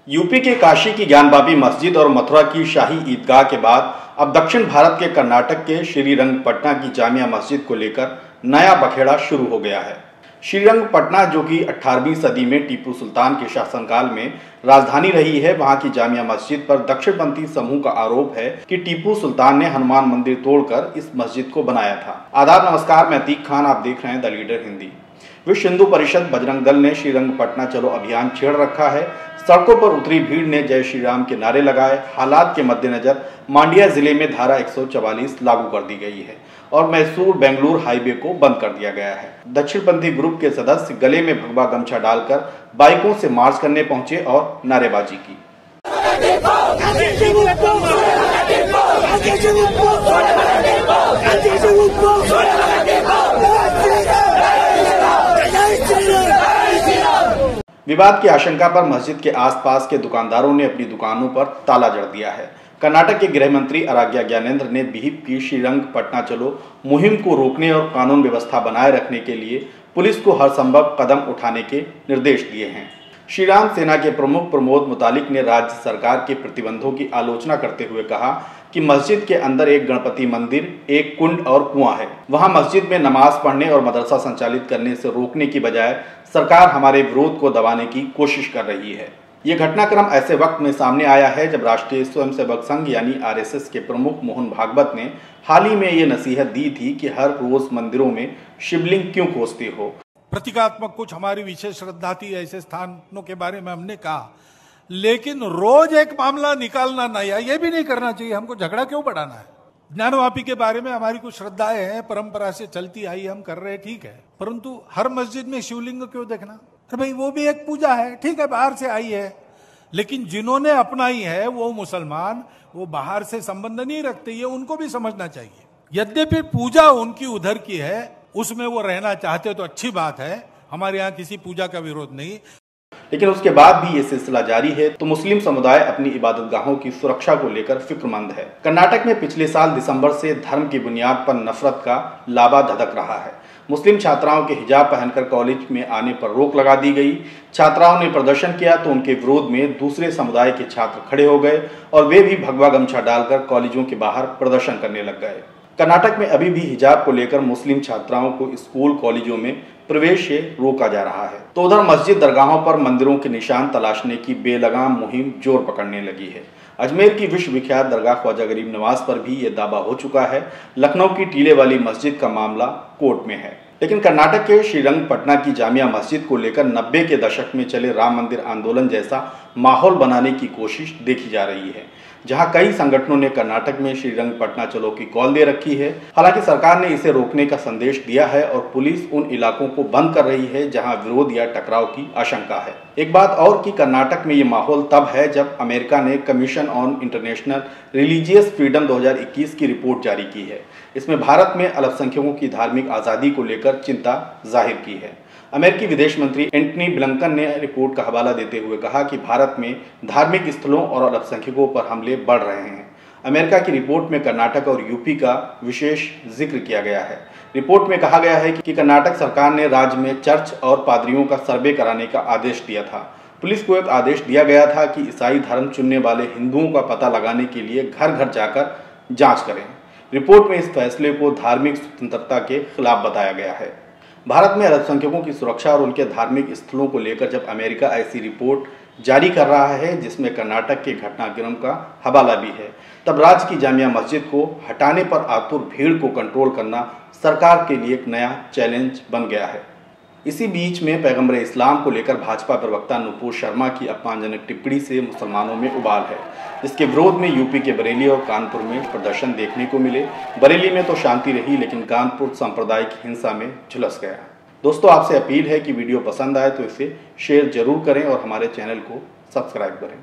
UP के काशी की ज्ञानवापी मस्जिद और मथुरा की शाही ईदगाह के बाद अब दक्षिण भारत के कर्नाटक के श्रीरंगपटना की जामिया मस्जिद को लेकर नया बखेड़ा शुरू हो गया है। श्रीरंगपटना, जो कि 18वीं सदी में टीपू सुल्तान के शासनकाल में राजधानी रही है, वहां की जामिया मस्जिद पर दक्षिणपंथी समूह का आरोप है कि टीपू सुल्तान ने हनुमान मंदिर तोड़कर इस मस्जिद को बनाया था। आदाब, नमस्कार, मैं अतीक खान, आप देख रहे हैं द लीडर हिंदी। विश्व हिंदू परिषद बजरंग दल ने श्रीरंगपटना चलो अभियान छेड़ रखा है। सड़कों पर उतरी भीड़ ने जय श्री राम के नारे लगाए। हालात के मद्देनजर मांड्या जिले में धारा 144 लागू कर दी गई है और मैसूर बेंगलुरु हाईवे को बंद कर दिया गया है। दक्षिणपंथी ग्रुप के सदस्य गले में भगवा गमछा डालकर बाइकों से मार्च करने पहुंचे और नारेबाजी की। विवाद की आशंका पर मस्जिद के आसपास के दुकानदारों ने अपनी दुकानों पर ताला जड़ दिया है। कर्नाटक के गृह मंत्री आराग्या ज्ञानेंद्र ने बीहिप की श्रीरंगपटना चलो मुहिम को रोकने और कानून व्यवस्था बनाए रखने के लिए पुलिस को हर संभव कदम उठाने के निर्देश दिए हैं। श्री राम सेना के प्रमुख प्रमोद मुतालिक ने राज्य सरकार के प्रतिबंधों की आलोचना करते हुए कहा कि मस्जिद के अंदर एक गणपति मंदिर, एक कुंड और कुआं है। वहां मस्जिद में नमाज पढ़ने और मदरसा संचालित करने से रोकने की बजाय सरकार हमारे विरोध को दबाने की कोशिश कर रही है। ये घटनाक्रम ऐसे वक्त में सामने आया है जब राष्ट्रीय स्वयंसेवक संघ यानी आरएसएस के प्रमुख मोहन भागवत ने हाल ही में ये नसीहत दी थी कि हर रोज मंदिरों में शिवलिंग क्यों खोजते हो। प्रतीकात्मक कुछ हमारी विशेष श्रद्धा थी, ऐसे स्थानों के बारे में हमने कहा, लेकिन रोज एक मामला निकालना नया, ये भी नहीं करना चाहिए। हमको झगड़ा क्यों बढ़ाना है? ज्ञानवापी के बारे में हमारी कुछ श्रद्धाएं हैं, परंपरा से चलती आई, हम कर रहे हैं, ठीक है, परंतु हर मस्जिद में शिवलिंग क्यों देखना? अरे भाई, वो भी एक पूजा है, ठीक है, बाहर से आई है, लेकिन जिन्होंने अपनाई है वो मुसलमान, वो बाहर से संबंध नहीं रखते, ये उनको भी समझना चाहिए। यद्यपि पूजा उनकी उधर की है, उसमें वो रहना चाहते तो अच्छी बात है, हमारे यहाँ किसी पूजा का विरोध नहीं। लेकिन उसके बाद भी ये सिलसिला जारी है तो मुस्लिम समुदाय अपनी इबादतगाहों की सुरक्षा को लेकर फिक्रमंद है। कर्नाटक में पिछले साल दिसंबर से धर्म की बुनियाद पर नफरत का लावा धधक रहा है। मुस्लिम छात्राओं के हिजाब पहनकर कॉलेज में आने पर रोक लगा दी गई। छात्राओं ने प्रदर्शन किया तो उनके विरोध में दूसरे समुदाय के छात्र खड़े हो गए और वे भी भगवा गमछा डालकर कॉलेजों के बाहर प्रदर्शन करने लग गए। कर्नाटक में अभी भी हिजाब को लेकर मुस्लिम छात्राओं को स्कूल कॉलेजों में प्रवेश से रोका जा रहा है, तो उधर मस्जिद दरगाहों पर मंदिरों के निशान तलाशने की बेलगाम मुहिम जोर पकड़ने लगी है। अजमेर की विश्व विख्यात दरगाह ख्वाजा गरीब नवाज पर भी ये दावा हो चुका है। लखनऊ की टीले वाली मस्जिद का मामला कोर्ट में है। लेकिन कर्नाटक के श्रीरंगपटना की जामिया मस्जिद को लेकर 90 के दशक में चले राम मंदिर आंदोलन जैसा माहौल बनाने की कोशिश देखी जा रही है, जहां कई संगठनों ने कर्नाटक में श्रीरंगपटना चलो की कॉल दे रखी है। हालांकि सरकार ने इसे रोकने का संदेश दिया है और पुलिस उन इलाकों को बंद कर रही है जहां विरोध या टकराव की आशंका है। एक बात और कि कर्नाटक में ये माहौल तब है जब अमेरिका ने commission on international religious freedom 2021 की रिपोर्ट जारी की है। इसमें भारत में अल्पसंख्यकों की धार्मिक आज़ादी को लेकर चिंता जाहिर की है। अमेरिकी विदेश मंत्री एंटनी ब्लिंकन ने रिपोर्ट का हवाला देते हुए कहा कि भारत में धार्मिक स्थलों और अल्पसंख्यकों पर हमले बढ़ रहे हैं। अमेरिका की रिपोर्ट में कर्नाटक और यूपी का विशेष जिक्र किया गया है। रिपोर्ट में कहा गया है कि कर्नाटक सरकार ने राज्य में चर्च और पादरियों का सर्वे कराने का आदेश दिया था। पुलिस को एक आदेश दिया गया था कि ईसाई धर्म चुनने वाले हिंदुओं का पता लगाने के लिए घर घर जाकर जाँच करें। रिपोर्ट में इस फैसले को धार्मिक स्वतंत्रता के खिलाफ बताया गया है। भारत में अल्पसंख्यकों की सुरक्षा और उनके धार्मिक स्थलों को लेकर जब अमेरिका ऐसी रिपोर्ट जारी कर रहा है जिसमें कर्नाटक के घटनाक्रम का हवाला भी है, तब राज्य की जामिया मस्जिद को हटाने पर आतुर भीड़ को कंट्रोल करना सरकार के लिए एक नया चैलेंज बन गया है। इसी बीच में पैगंबर इस्लाम को लेकर भाजपा प्रवक्ता नुपुर शर्मा की अपमानजनक टिप्पणी से मुसलमानों में उबाल है। इसके विरोध में यूपी के बरेली और कानपुर में प्रदर्शन देखने को मिले। बरेली में तो शांति रही, लेकिन कानपुर सांप्रदायिक हिंसा में झुलस गया। दोस्तों, आपसे अपील है कि वीडियो पसंद आए तो इसे शेयर जरूर करें और हमारे चैनल को सब्सक्राइब करें।